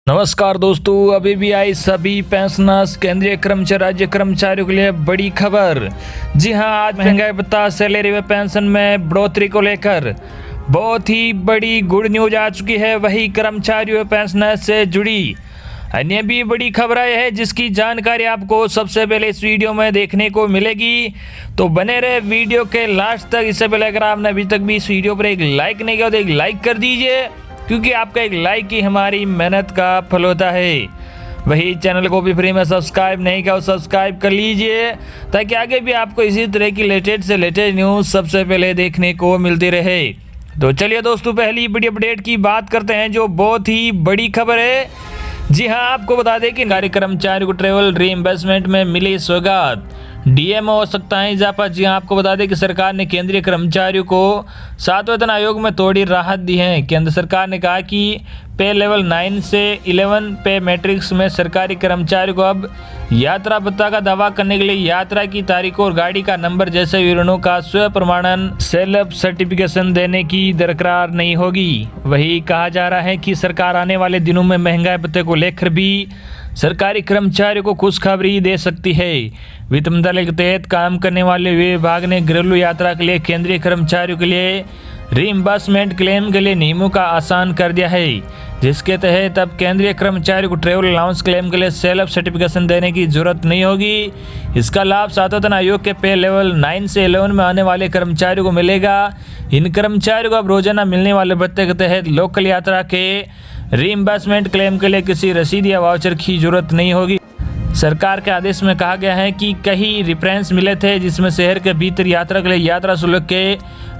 नमस्कार दोस्तों, अभी भी आई सभी पेंशनर्स केंद्रीय कर्मचारी राज्य कर्मचारियों के लिए बड़ी खबर। जी हां, आज महंगाई भत्ता सैलरी व पेंशन में बढ़ोतरी को लेकर बहुत ही बड़ी गुड न्यूज आ चुकी है। वही कर्मचारियों व पेंशनर्स से जुड़ी अन्य भी बड़ी खबरें है जिसकी जानकारी आपको सबसे पहले इस वीडियो में देखने को मिलेगी। तो बने रहे वीडियो के लास्ट तक। इससे पहले अगर आपने अभी तक भी इस वीडियो पर एक लाइक नहीं किया तो एक लाइक कर दीजिए, क्योंकि आपका एक लाइक ही हमारी मेहनत का फल होता है। वही चैनल को भी फ्री में सब्सक्राइब नहीं किया, सब्सक्राइब कर लीजिए ताकि आगे भी आपको इसी तरह की लेटेस्ट से लेटेस्ट न्यूज़ सबसे पहले देखने को मिलती रहे। तो चलिए दोस्तों, पहली बड़ी अपडेट की बात करते हैं जो बहुत ही बड़ी खबर है। जी हां, आपको बता दें कि नागरिक कर्मचारियों को ट्रेवल रीइंबर्समेंट में मिली सौगात, डीएम हो सकता है इजाफा। जी हां, आपको बता दें कि सरकार ने केंद्रीय कर्मचारियों को 7 वेतन आयोग में थोड़ी राहत दी है। केंद्र सरकार ने कहा कि पे लेवल 9 से 11 पे मैट्रिक्स में सरकारी कर्मचारियों को अब यात्रा भत्ता का दावा करने के लिए यात्रा की तारीख और गाड़ी का नंबर जैसे विवरणों का स्व प्रमाणन सेल्फ सर्टिफिकेशन देने की दरकार नहीं होगी। वही कहा जा रहा है कि सरकार आने वाले दिनों में महंगाई भत्ते को लेकर भी सरकारी कर्मचारियों को खुशखबरी दे सकती है। वित्त मंत्रालय के तहत काम करने वाले विभाग ने घरेलू यात्रा के लिए केंद्रीय कर्मचारियों के लिए रीइंबर्समेंट क्लेम के लिए नियमों का आसान कर दिया है, जिसके तहत अब केंद्रीय कर्मचारियों को ट्रेवल अलाउंस क्लेम के लिए सेल्फ सर्टिफिकेशन देने की जरूरत नहीं होगी। इसका लाभ 7 वेतन आयोग के पे लेवल 9 से 11 में आने वाले कर्मचारियों को मिलेगा। इन कर्मचारियों को अब रोजाना मिलने वाले भत्ते के तहत लोकल यात्रा के रीइंबर्समेंट क्लेम के लिए किसी रसीद या वाउचर की जरूरत नहीं होगी। सरकार के आदेश में कहा गया है कि कई रेफरेंस मिले थे जिसमें शहर के भीतर यात्रा के लिए यात्रा शुल्क के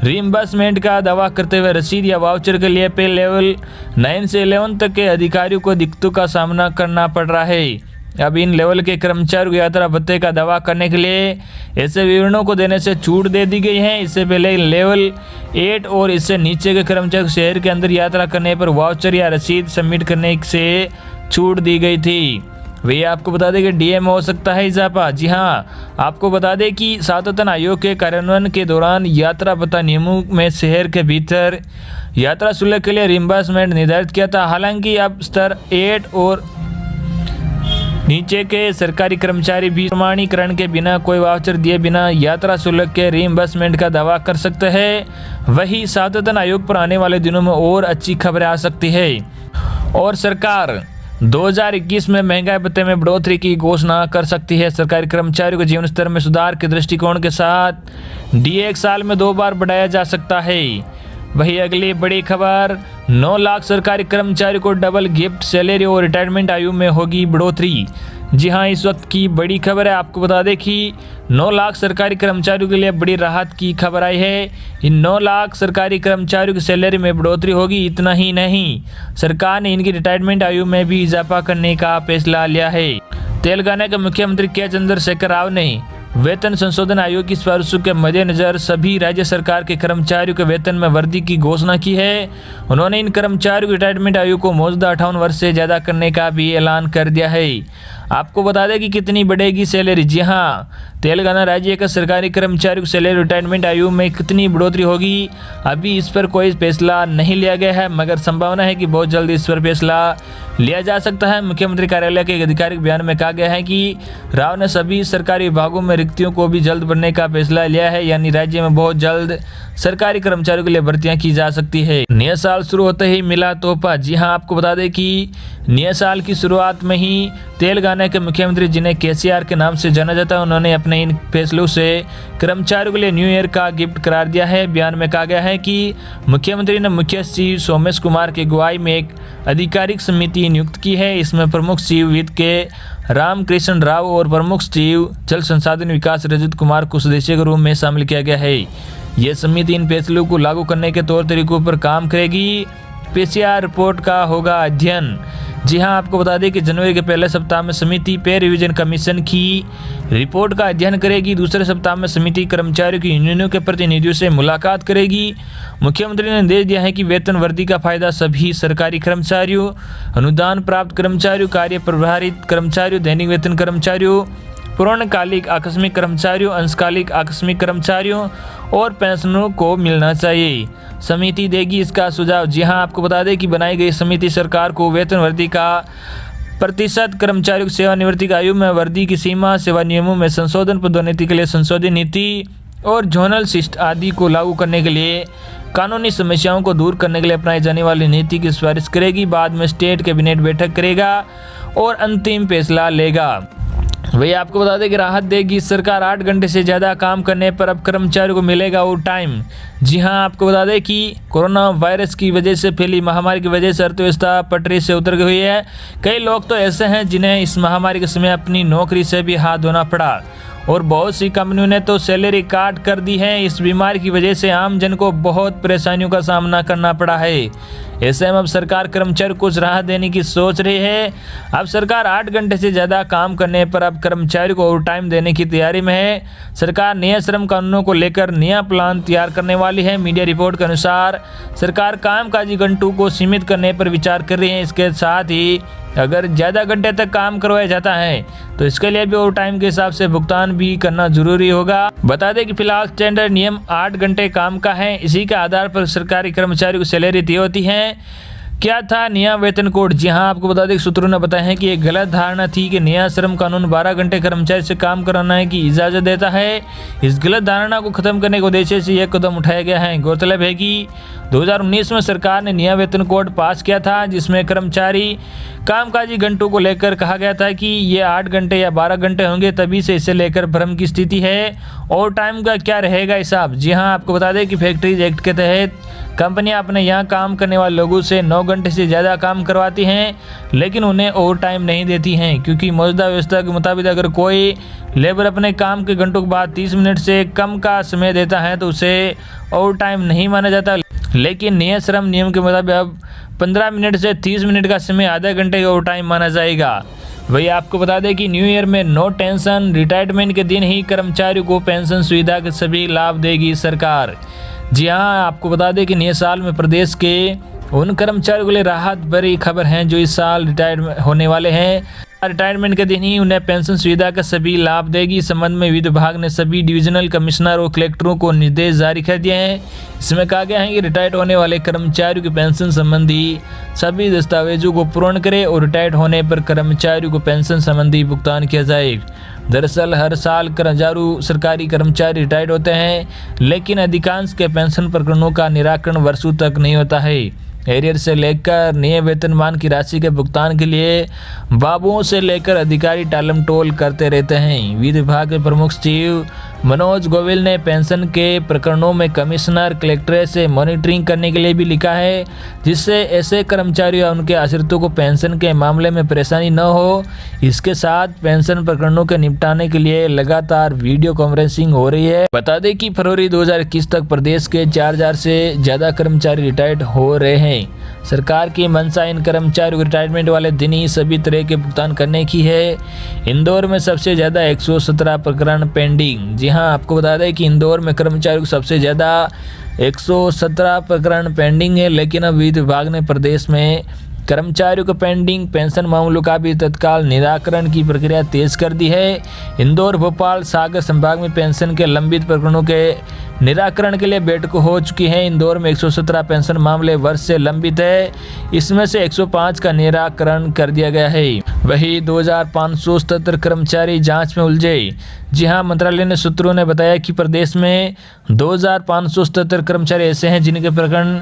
रीइंबर्समेंट का दावा करते हुए रसीद या वाउचर के लिए पे लेवल 9 से 11 तक के अधिकारियों को दिक्कतों का सामना करना पड़ रहा है। अब इन लेवल के कर्मचारियों को यात्रा भत्ते का दावा करने के लिए ऐसे विवरणों को देने से छूट दे दी गई है। इससे पहले लेवल 8 और इससे नीचे के कर्मचारी शहर के अंदर यात्रा करने पर वाउचर या रसीद सबमिट करने से छूट दी गई थी। वे आपको बता दें कि डीएम हो सकता है इजाफा। जी हां, आपको बता दें कि 7 वेतन आयोग के कार्यान्वयन के दौरान यात्रा भत्ता नियमों में शहर के भीतर यात्रा शुल्क के लिए रिम्बर्समेंट निर्धारित किया था। हालांकि अब स्तर 8 और नीचे के सरकारी कर्मचारी भी प्रमाणीकरण के बिना कोई वाउचर दिए बिना यात्रा शुल्क के रीइंबर्समेंट का दावा कर सकते हैं। वही 7 वेतन आयोग पर आने वाले दिनों में और अच्छी खबरें आ सकती है और सरकार 2021 में महंगाई भत्ते में बढ़ोतरी की घोषणा कर सकती है। सरकारी कर्मचारियों के जीवन स्तर में सुधार के दृष्टिकोण के साथ डीए 1 साल में 2 बार बढ़ाया जा सकता है। वही अगली बड़ी खबर, 9 लाख सरकारी कर्मचारियों को डबल गिफ्ट सैलरी और रिटायरमेंट आयु में होगी बढ़ोतरी। जी हां, इस वक्त की बड़ी खबर है। आपको बता दें कि 9 लाख सरकारी कर्मचारियों के लिए बड़ी राहत की खबर आई है। इन 9 लाख सरकारी कर्मचारियों की सैलरी में बढ़ोतरी होगी। इतना ही नहीं, सरकार ने इनकी रिटायरमेंट आयु में भी इजाफा करने का फैसला लिया है। तेलंगाना के मुख्यमंत्री के चंद्रशेखर राव ने वेतन संशोधन आयोग की सिफारिशों के मद्देनजर सभी राज्य सरकार के कर्मचारियों के वेतन में वृद्धि की घोषणा की है। उन्होंने इन कर्मचारियों की रिटायरमेंट आयु को मौजूदा 58 वर्ष से ज़्यादा करने का भी ऐलान कर दिया है। आपको बता दें कि कितनी बढ़ेगी सैलरी। जी हाँ, तेलंगाना राज्य के सरकारी कर्मचारियों की सैलरी रिटायरमेंट आयु में कितनी बढ़ोतरी होगी, अभी इस पर कोई फैसला नहीं लिया गया है, मगर संभावना है कि बहुत जल्द इस पर फैसला लिया जा सकता है। मुख्यमंत्री कार्यालय के एक आधिकारिक बयान में कहा गया है कि राव ने सभी सरकारी विभागों में रिक्तियों को भी जल्द भरने का फैसला लिया है, यानी राज्य में बहुत जल्द सरकारी कर्मचारियों के लिए भर्तियां की जा सकती है। नया साल शुरू होते ही मिला तोहफा। जी हां, आपको बता दें कि नए साल की शुरुआत में ही तेलंगाना के मुख्यमंत्री, जिन्हें केसीआर के नाम से जाना जाता है, उन्होंने अपने इन फैसलों से कर्मचारियों के लिए न्यू ईयर का गिफ्ट करार दिया है। बयान में कहा गया है कि मुख्यमंत्री ने मुख्य सचिव सोमेश कुमार की अगुवाई में एक आधिकारिक समिति नियुक्त की है। इसमें प्रमुख सचिव वित्त के रामकृष्ण राव और प्रमुख सचिव जल संसाधन विकास रजत कुमार को सदस्य के रूप में शामिल किया गया है। यह समिति इन फैसलों को लागू करने के तौर तरीकों पर काम करेगी। पीसीआर रिपोर्ट का होगा अध्ययन। जी हां, आपको बता दें कि जनवरी के पहले सप्ताह में समिति पे रिवीजन कमीशन की रिपोर्ट का अध्ययन करेगी। दूसरे सप्ताह में समिति कर्मचारियों की यूनियनों के प्रतिनिधियों से मुलाकात करेगी। मुख्यमंत्री ने निर्देश दिया है कि वेतन वृद्धि का फायदा सभी सरकारी कर्मचारियों, अनुदान प्राप्त कर्मचारियों, कार्य प्रभारित कर्मचारियों, दैनिक वेतन कर्मचारियों, पूर्णकालिक आकस्मिक कर्मचारियों, अंशकालिक आकस्मिक कर्मचारियों और पेंशनरों को मिलना चाहिए। समिति देगी इसका सुझाव। जी हां, आपको बता दें कि बनाई गई समिति सरकार को वेतन वृद्धि का प्रतिशत, कर्मचारियों की सेवानिवृत्ति की आयु में वृद्धि की सीमा, सेवा नियमों में संशोधन, पदोन्नति के लिए संशोधित नीति और जोनल शिफ्ट आदि को लागू करने के लिए कानूनी समस्याओं को दूर करने के लिए अपनाई जाने वाली नीति की सिफारिश करेगी। बाद में स्टेट कैबिनेट बैठक करेगा और अंतिम फैसला लेगा। वही आपको बता दें कि राहत देगी सरकार। 8 घंटे से ज़्यादा काम करने पर अब कर्मचारियों को मिलेगा ओवर टाइम। जी हां, आपको बता दें कि कोरोना वायरस की वजह से फैली महामारी की वजह से अर्थव्यवस्था पटरी से उतर गई है। कई लोग तो ऐसे हैं जिन्हें इस महामारी के समय अपनी नौकरी से भी हाथ धोना पड़ा और बहुत सी कंपनियों ने तो सैलरी काट कर दी है। इस बीमारी की वजह से आम जन को बहुत परेशानियों का सामना करना पड़ा है। ऐसे में अब सरकार कर्मचारी को कुछ राहत देने की सोच रही है। अब सरकार 8 घंटे से ज़्यादा काम करने पर अब कर्मचारी को ओवर टाइम देने की तैयारी में है। सरकार नए श्रम कानूनों को लेकर नया प्लान तैयार करने वाली है। मीडिया रिपोर्ट के अनुसार सरकार कामकाजी घंटों को सीमित करने पर विचार कर रही है। इसके साथ ही अगर ज़्यादा घंटे तक काम करवाया जाता है तो इसके लिए भी ओवर टाइम के हिसाब से भुगतान भी करना जरूरी होगा। बता दें कि फिलहाल स्टैंडर्ड नियम 8 घंटे काम का है। इसी के आधार पर सरकारी कर्मचारियों की सैलरी तय होती है। क्या था नया वेतन कोड? जी हां, आपको बता दें कि सूत्रों ने बताया है कि एक गलत धारणा थी कि नया श्रम कानून 12 घंटे कर्मचारी से काम कराने की इजाज़त देता है। इस गलत धारणा को खत्म करने के उद्देश्य से यह कदम उठाया गया है। गौरतलब है कि 2019 में सरकार ने नया वेतन कोड पास किया था, जिसमें कर्मचारी कामकाजी घंटों को लेकर कहा गया था कि ये 8 घंटे या 12 घंटे होंगे। तभी से इसे लेकर भ्रम की स्थिति है। ओवर टाइम का क्या रहेगा हिसाब? जी हाँ, आपको बता दें कि फैक्ट्रीज एक्ट के तहत कंपनियां अपने यहाँ काम करने वाले लोगों से 9 घंटे से ज़्यादा काम करवाती हैं, लेकिन उन्हें ओवर टाइम नहीं देती हैं, क्योंकि मौजूदा व्यवस्था के मुताबिक अगर कोई लेबर अपने काम के घंटों के बाद 30 मिनट से कम का समय देता है तो उसे ओवर टाइम नहीं माना जाता। लेकिन नए श्रम नियम के मुताबिक अब 15 मिनट से 30 मिनट का समय आधे घंटे का ओवर टाइम माना जाएगा। वही आपको बता दें कि न्यू ईयर में नो टेंशन, रिटायरमेंट के दिन ही कर्मचारियों को पेंशन सुविधा के सभी लाभ देगी सरकार। जी हाँ, आपको बता दें कि नए साल में प्रदेश के उन कर्मचारियों के लिए राहत भरी खबर है जो इस साल रिटायर होने वाले हैं। रिटायरमेंट के दिन ही उन्हें पेंशन सुविधा का सभी लाभ देगी। इस संबंध में वित्त विभाग ने सभी डिविजनल कमिश्नर और कलेक्टरों को निर्देश जारी कर दिए हैं। इसमें कहा गया है कि रिटायर्ड होने वाले कर्मचारियों की पेंशन संबंधी सभी दस्तावेजों को पूर्ण करें और रिटायर्ड होने पर कर्मचारियों को पेंशन संबंधी भुगतान किया जाए। दरअसल हर साल हजारों सरकारी कर्मचारी रिटायर्ड होते हैं, लेकिन अधिकांश के पेंशन प्रकरणों का निराकरण वर्षों तक नहीं होता है। एरियर से लेकर नए वेतनमान की राशि के भुगतान के लिए बाबुओं से लेकर अधिकारी टालम टोल करते रहते हैं। वित्त विभाग के प्रमुख सचिव मनोज गोविल ने पेंशन के प्रकरणों में कमिश्नर कलेक्टर से मॉनिटरिंग करने के लिए भी लिखा है, जिससे ऐसे कर्मचारियों या उनके आश्रितों को पेंशन के मामले में परेशानी न हो। इसके साथ पेंशन प्रकरणों के निपटाने के लिए लगातार वीडियो कॉन्फ्रेंसिंग हो रही है। बता दें कि फरवरी 2021 तक प्रदेश के 4000 से ज़्यादा कर्मचारी रिटायर्ड हो रहे हैं। सरकार की मंशा इन कर्मचारियों को रिटायरमेंट वाले दिन ही सभी तरह के भुगतान करने की है। इंदौर में सबसे ज़्यादा 117 प्रकरण पेंडिंग। जी हाँ, आपको बता दें कि इंदौर में कर्मचारियों को सबसे ज़्यादा 117 प्रकरण पेंडिंग है, लेकिन अब वित्त विभाग ने प्रदेश में कर्मचारियों को पेंडिंग पेंशन मामलों का भी तत्काल निराकरण की प्रक्रिया तेज कर दी है। इंदौर, भोपाल, सागर संभाग में पेंशन के लंबित प्रकरणों के निराकरण के लिए बैठक हो चुकी है। इंदौर में 117 पेंशन मामले वर्ष से लंबित है, इसमें से 105 का निराकरण कर दिया गया है। वही 2577 कर्मचारी जांच में उलझे। जी हां, मंत्रालय ने सूत्रों ने बताया कि प्रदेश में 2577 कर्मचारी ऐसे हैं जिनके प्रकरण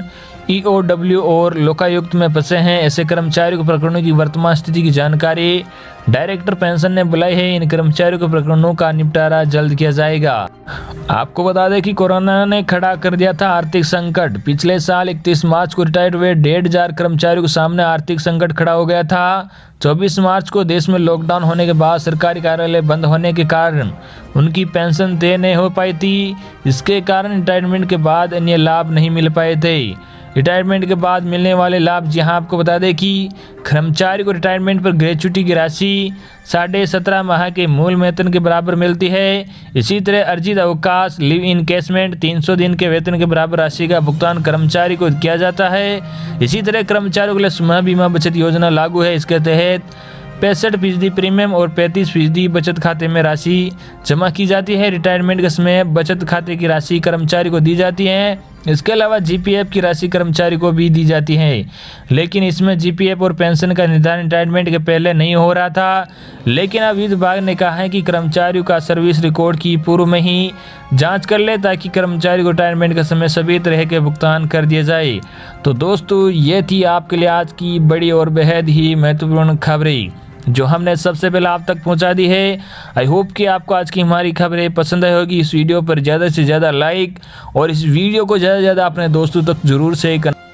EOW और लोकायुक्त में फंसे हैं। ऐसे कर्मचारियों के प्रकरणों की वर्तमान स्थिति की जानकारी डायरेक्टर पेंशन ने बुलाई है। इन कर्मचारियों के प्रकरणों का निपटारा जल्द किया जाएगा। आपको बता दें कि कोरोना ने खड़ा कर दिया था आर्थिक संकट। पिछले साल 31 मार्च को रिटायर्ड हुए 1500 कर्मचारियों के सामने आर्थिक संकट खड़ा हो गया था। 24 मार्च को देश में लॉकडाउन होने के बाद सरकारी कार्यालय बंद होने के कारण उनकी पेंशन तय नहीं हो पाई थी। इसके कारण रिटायरमेंट के बाद अन्य लाभ नहीं मिल पाए थे। रिटायरमेंट के बाद मिलने वाले लाभ, जहां आपको बता दें कि कर्मचारी को रिटायरमेंट पर ग्रेच्युटी की राशि 17.5 माह के मूल वेतन के बराबर मिलती है। इसी तरह अर्जित अवकाश, लिव इन कैशमेंट 300 दिन के वेतन के बराबर राशि का भुगतान कर्मचारी को किया जाता है। इसी तरह कर्मचारियों के लिए सुमन बीमा बचत योजना लागू है। इसके तहत 65% प्रीमियम और 35% बचत खाते में राशि जमा की जाती है। रिटायरमेंट के समय बचत खाते की राशि कर्मचारी को दी जाती है। इसके अलावा जीपीएफ की राशि कर्मचारी को भी दी जाती है, लेकिन इसमें जीपीएफ और पेंशन का निर्धारण रिटायरमेंट के पहले नहीं हो रहा था। लेकिन अब वित्त विभाग ने कहा है कि कर्मचारियों का सर्विस रिकॉर्ड की पूर्व में ही जांच कर ले, ताकि कर्मचारी को रिटायरमेंट के समय सभी तरह के भुगतान कर दिए जाए। तो दोस्तों, ये थी आपके लिए आज की बड़ी और बेहद ही महत्वपूर्ण खबरें जो हमने सबसे पहले आप तक पहुंचा दी है। आई होप कि आपको आज की हमारी खबरें पसंद आई होगी। इस वीडियो पर ज़्यादा से ज़्यादा लाइक और इस वीडियो को ज़्यादा से ज़्यादा अपने दोस्तों तक जरूर शेयर करना।